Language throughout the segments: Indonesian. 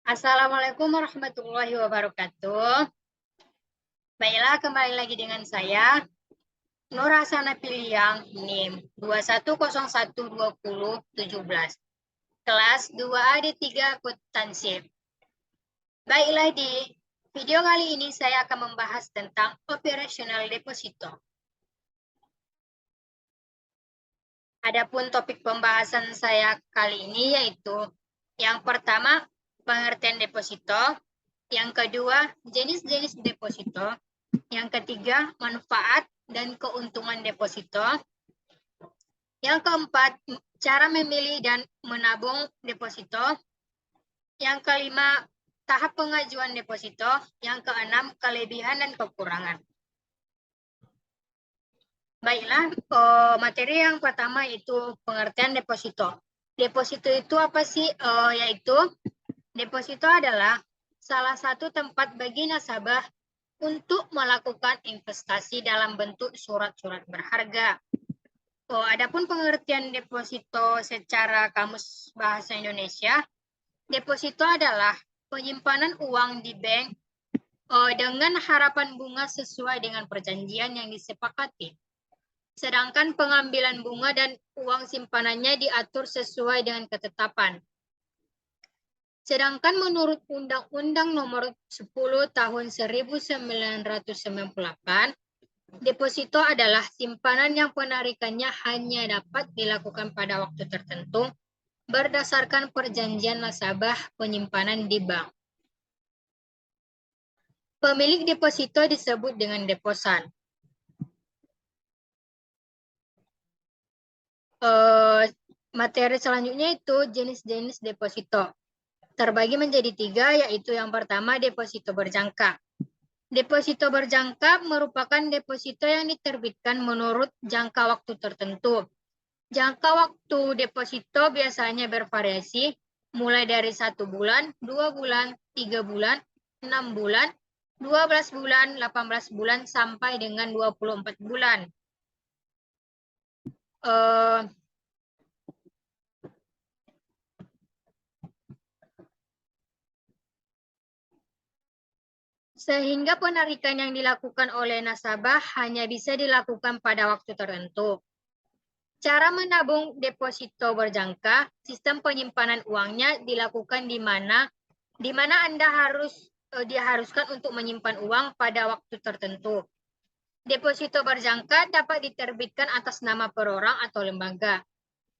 Assalamualaikum warahmatullahi wabarakatuh. Baiklah, kembali lagi dengan saya, Nur Hasana Piliang, NIM 21012017, kelas 2A D3 Akuntansi. Baiklah, di video kali ini saya akan membahas tentang operational deposito. Adapun topik pembahasan saya kali ini yaitu yang pertama, pengertian deposito, yang kedua, jenis-jenis deposito, yang ketiga, manfaat dan keuntungan deposito, yang keempat, cara memilih dan menabung deposito, yang kelima, tahap pengajuan deposito, yang keenam, kelebihan dan kekurangan. Baiklah, materi yang pertama itu pengertian deposito. Deposito itu apa sih? Yaitu deposito adalah salah satu tempat bagi nasabah untuk melakukan investasi dalam bentuk surat-surat berharga. Adapun pengertian deposito secara Kamus Bahasa Indonesia, deposito adalah penyimpanan uang di bank dengan harapan bunga sesuai dengan perjanjian yang disepakati. Sedangkan pengambilan bunga dan uang simpanannya diatur sesuai dengan ketetapan. Sedangkan menurut Undang-Undang Nomor 10 Tahun 1998, deposito adalah simpanan yang penarikannya hanya dapat dilakukan pada waktu tertentu berdasarkan perjanjian nasabah penyimpanan di bank. Pemilik deposito disebut dengan deposan. Materi selanjutnya itu jenis-jenis deposito. Terbagi menjadi 3, yaitu yang pertama deposito berjangka. Deposito berjangka merupakan deposito yang diterbitkan menurut jangka waktu tertentu. Jangka waktu deposito biasanya bervariasi mulai dari 1 bulan, 2 bulan, 3 bulan, 6 bulan, 12 bulan, 18 bulan, sampai dengan 24 bulan. Sehingga penarikan yang dilakukan oleh nasabah hanya bisa dilakukan pada waktu tertentu. Cara menabung deposito berjangka, sistem penyimpanan uangnya dilakukan di mana Anda diharuskan untuk menyimpan uang pada waktu tertentu. Deposito berjangka dapat diterbitkan atas nama perorang atau lembaga.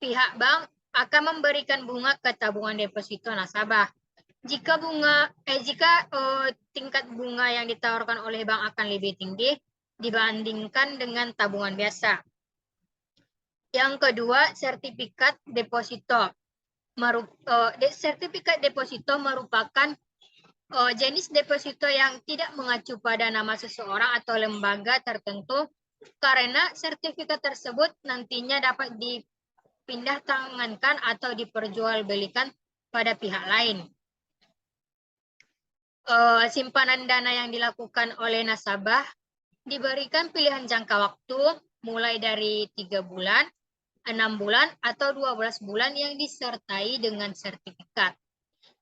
Pihak bank akan memberikan bunga ke tabungan deposito nasabah. Jika tingkat bunga yang ditawarkan oleh bank akan lebih tinggi dibandingkan dengan tabungan biasa. Yang kedua, sertifikat deposito. Sertifikat deposito merupakan jenis deposito yang tidak mengacu pada nama seseorang atau lembaga tertentu, karena sertifikat tersebut nantinya dapat dipindah tangankan atau diperjualbelikan pada pihak lain. Simpanan dana yang dilakukan oleh nasabah diberikan pilihan jangka waktu mulai dari 3 bulan, 6 bulan, atau 12 bulan yang disertai dengan sertifikat.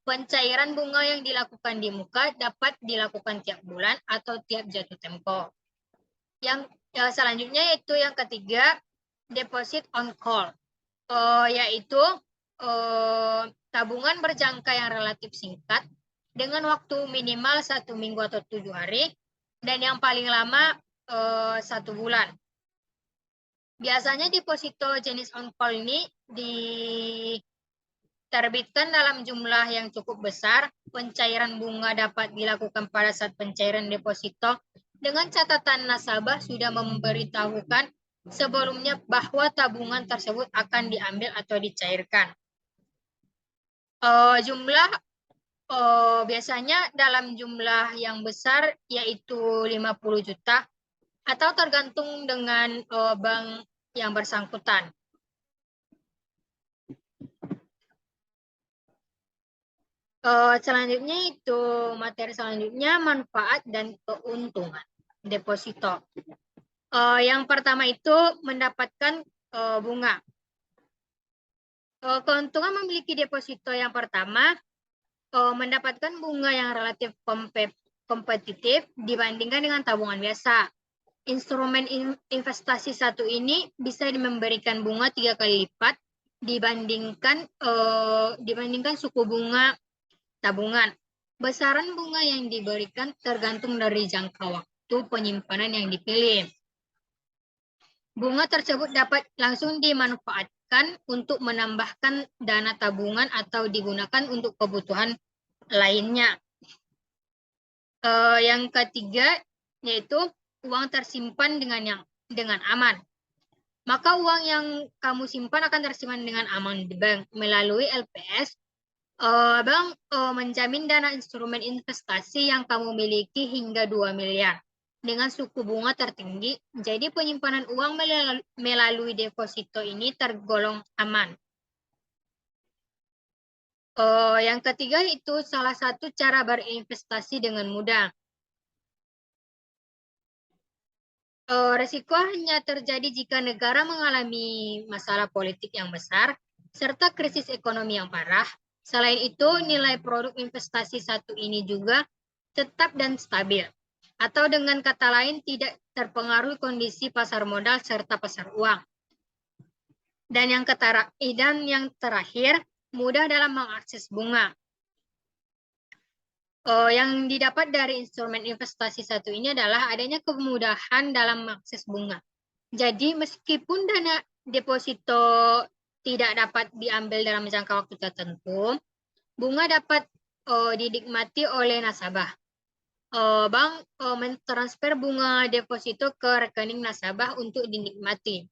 Pencairan bunga yang dilakukan di muka dapat dilakukan tiap bulan atau tiap jatuh tempo. Yang selanjutnya yaitu yang ketiga, deposit on call, yaitu tabungan berjangka yang relatif singkat dengan waktu minimal 1 minggu atau 7 hari, dan yang paling lama 1 bulan. Biasanya deposito jenis on call ini diterbitkan dalam jumlah yang cukup besar. Pencairan bunga dapat dilakukan pada saat pencairan deposito dengan catatan nasabah sudah memberitahukan sebelumnya bahwa tabungan tersebut akan diambil atau dicairkan. Biasanya dalam jumlah yang besar, yaitu 50 juta, atau tergantung dengan bank yang bersangkutan. Selanjutnya itu materi selanjutnya, manfaat dan keuntungan deposito. Yang pertama itu mendapatkan bunga. Keuntungan memiliki deposito yang pertama, mendapatkan bunga yang relatif kompetitif dibandingkan dengan tabungan biasa. Instrumen investasi satu ini bisa memberikan bunga 3 kali lipat dibandingkan suku bunga tabungan. Besaran bunga yang diberikan tergantung dari jangka waktu penyimpanan yang dipilih. Bunga tersebut dapat langsung dimanfaatkan untuk menambahkan dana tabungan atau digunakan untuk kebutuhan lainnya. Yang ketiga yaitu uang tersimpan dengan aman. Maka uang yang kamu simpan akan tersimpan dengan aman di bank. Melalui LPS, bank menjamin dana instrumen investasi yang kamu miliki hingga 2 miliar dengan suku bunga tertinggi. Jadi penyimpanan uang melalui deposito ini tergolong aman. Yang ketiga itu salah satu cara berinvestasi dengan mudah. Resiko hanya terjadi jika negara mengalami masalah politik yang besar serta krisis ekonomi yang parah. Selain itu, nilai produk investasi satu ini juga tetap dan stabil. Atau dengan kata lain, tidak terpengaruhi kondisi pasar modal serta pasar uang. Dan yang terakhir, mudah dalam mengakses bunga. Yang didapat dari instrumen investasi satu ini adalah adanya kemudahan dalam mengakses bunga. Jadi meskipun dana deposito tidak dapat diambil dalam jangka waktu tertentu, bunga dapat dinikmati oleh nasabah. Bank mentransfer bunga deposito ke rekening nasabah untuk dinikmati.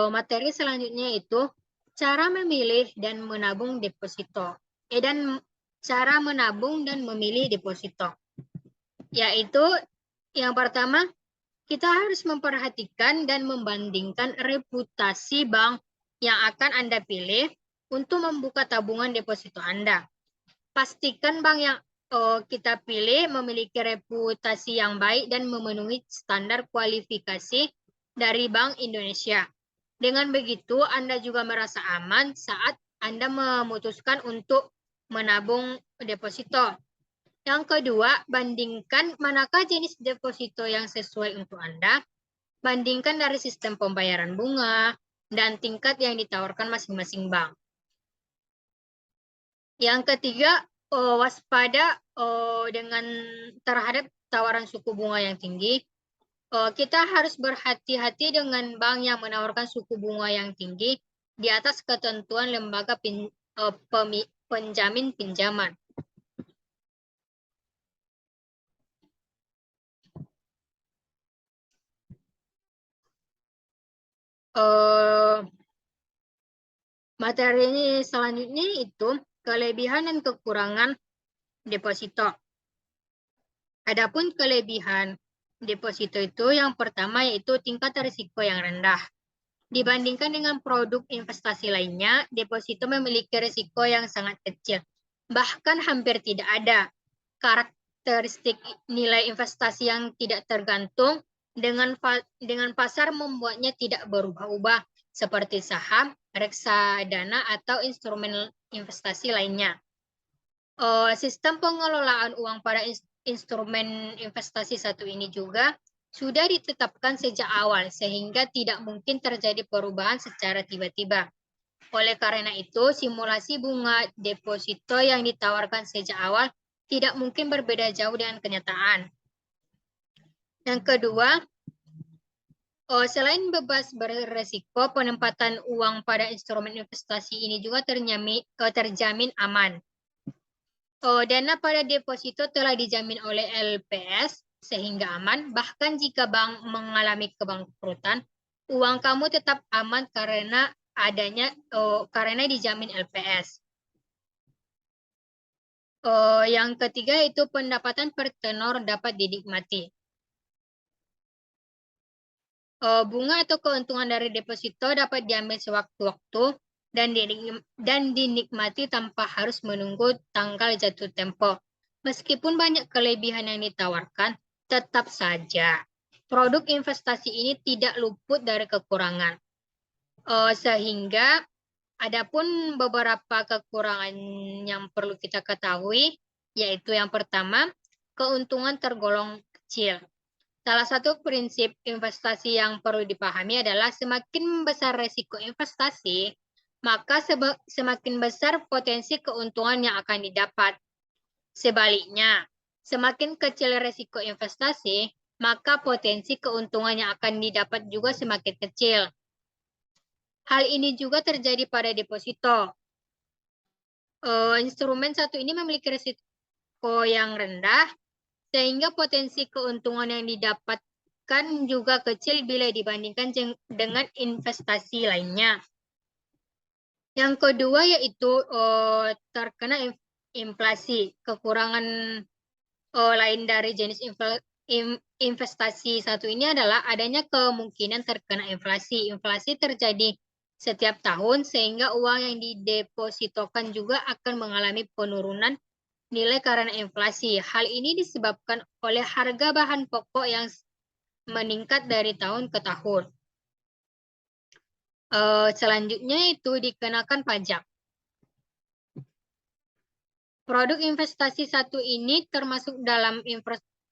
Materi selanjutnya itu cara memilih dan menabung deposito. Cara menabung dan memilih deposito. Yaitu yang pertama, kita harus memperhatikan dan membandingkan reputasi bank yang akan Anda pilih untuk membuka tabungan deposito Anda. Pastikan bank yang kita pilih memiliki reputasi yang baik dan memenuhi standar kualifikasi dari Bank Indonesia. Dengan begitu, Anda juga merasa aman saat Anda memutuskan untuk menabung deposito. Yang kedua, bandingkan manakah jenis deposito yang sesuai untuk Anda. Bandingkan dari sistem pembayaran bunga dan tingkat yang ditawarkan masing-masing bank. Yang ketiga, waspada terhadap tawaran suku bunga yang tinggi. Kita harus berhati-hati dengan bank yang menawarkan suku bunga yang tinggi di atas ketentuan lembaga penjamin pinjaman. Materi ini selanjutnya itu kelebihan dan kekurangan deposito. Adapun kelebihan deposito itu yang pertama yaitu tingkat risiko yang rendah. Dibandingkan dengan produk investasi lainnya, deposito memiliki risiko yang sangat kecil. Bahkan hampir tidak ada. Karakteristik nilai investasi yang tidak tergantung dengan pasar membuatnya tidak berubah-ubah seperti saham, reksadana, atau instrumen investasi lainnya. Sistem pengelolaan uang pada instrumen investasi satu ini juga sudah ditetapkan sejak awal sehingga tidak mungkin terjadi perubahan secara tiba-tiba. Oleh karena itu, simulasi bunga deposito yang ditawarkan sejak awal tidak mungkin berbeda jauh dengan kenyataan. Yang kedua, selain bebas beresiko, penempatan uang pada instrumen investasi ini juga terjamin aman. Dana pada deposito telah dijamin oleh LPS sehingga aman. Bahkan jika bank mengalami kebangkrutan, uang kamu tetap aman karena dijamin LPS. Yang ketiga itu pendapatan per tenor dapat dinikmati. Bunga atau keuntungan dari deposito dapat diambil sewaktu-waktu dan dinikmati tanpa harus menunggu tanggal jatuh tempo. Meskipun banyak kelebihan yang ditawarkan, tetap saja produk investasi ini tidak luput dari kekurangan. Sehingga adapun beberapa kekurangan yang perlu kita ketahui, yaitu yang pertama, keuntungan tergolong kecil. Salah satu prinsip investasi yang perlu dipahami adalah semakin besar resiko investasi, maka semakin besar potensi keuntungan yang akan didapat. Sebaliknya, semakin kecil resiko investasi, maka potensi keuntungan yang akan didapat juga semakin kecil. Hal ini juga terjadi pada deposito. Instrumen satu ini memiliki risiko yang rendah, sehingga potensi keuntungan yang didapatkan juga kecil bila dibandingkan dengan investasi lainnya. Yang kedua yaitu terkena inflasi. Kekurangan lain dari jenis investasi satu ini adalah adanya kemungkinan terkena inflasi. Inflasi terjadi setiap tahun sehingga uang yang didepositokan juga akan mengalami penurunan nilai karena inflasi. Hal ini disebabkan oleh harga bahan pokok yang meningkat dari tahun ke tahun. Selanjutnya itu dikenakan pajak. Produk investasi satu ini termasuk dalam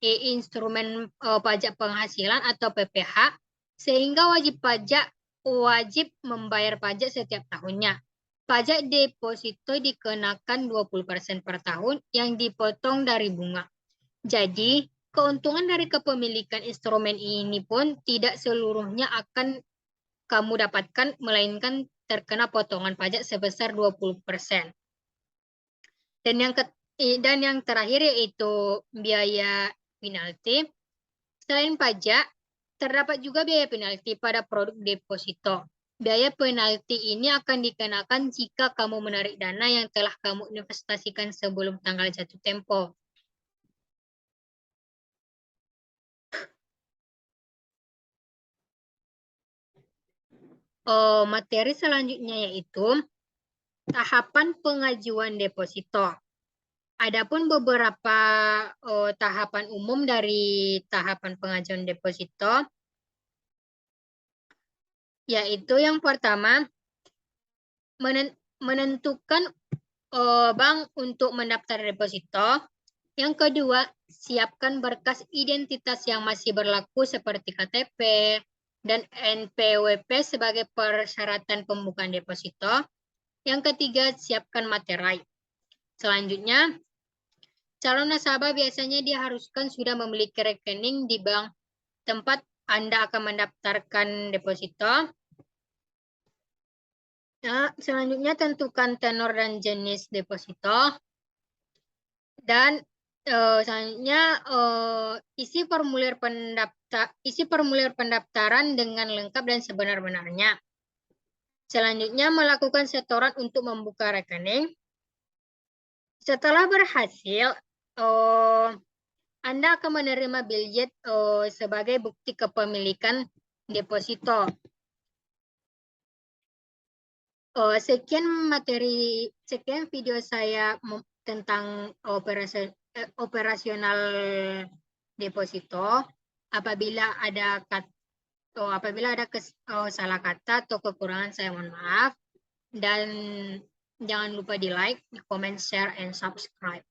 instrumen pajak penghasilan atau PPH, sehingga wajib pajak wajib membayar pajak setiap tahunnya. Pajak deposito dikenakan 20% per tahun yang dipotong dari bunga. Jadi, keuntungan dari kepemilikan instrumen ini pun tidak seluruhnya akan kamu dapatkan, melainkan terkena potongan pajak sebesar 20%. Dan yang terakhir yaitu biaya penalti. Selain pajak, terdapat juga biaya penalti pada produk deposito. Biaya penalti ini akan dikenakan jika kamu menarik dana yang telah kamu investasikan sebelum tanggal jatuh tempo. Materi selanjutnya yaitu tahapan pengajuan deposito. Adapun beberapa tahapan umum dari tahapan pengajuan deposito, yaitu yang pertama, menentukan bank untuk mendaftar deposito. Yang kedua, siapkan berkas identitas yang masih berlaku seperti KTP dan NPWP sebagai persyaratan pembukaan deposito. Yang ketiga, siapkan materai. Selanjutnya, calon nasabah biasanya diharuskan sudah memiliki rekening di bank tempat Anda akan mendaftarkan deposito. Nah, selanjutnya tentukan tenor dan jenis deposito. Dan selanjutnya isi formulir pendaftaran dengan lengkap dan sebenar-benarnya. Selanjutnya melakukan setoran untuk membuka rekening. Setelah berhasil, Anda akan menerima biljet sebagai bukti kepemilikan deposito. Sekian video saya tentang operasional deposito. Apabila ada salah kata atau kekurangan, saya mohon maaf. Dan jangan lupa di like, di comment, share, and subscribe.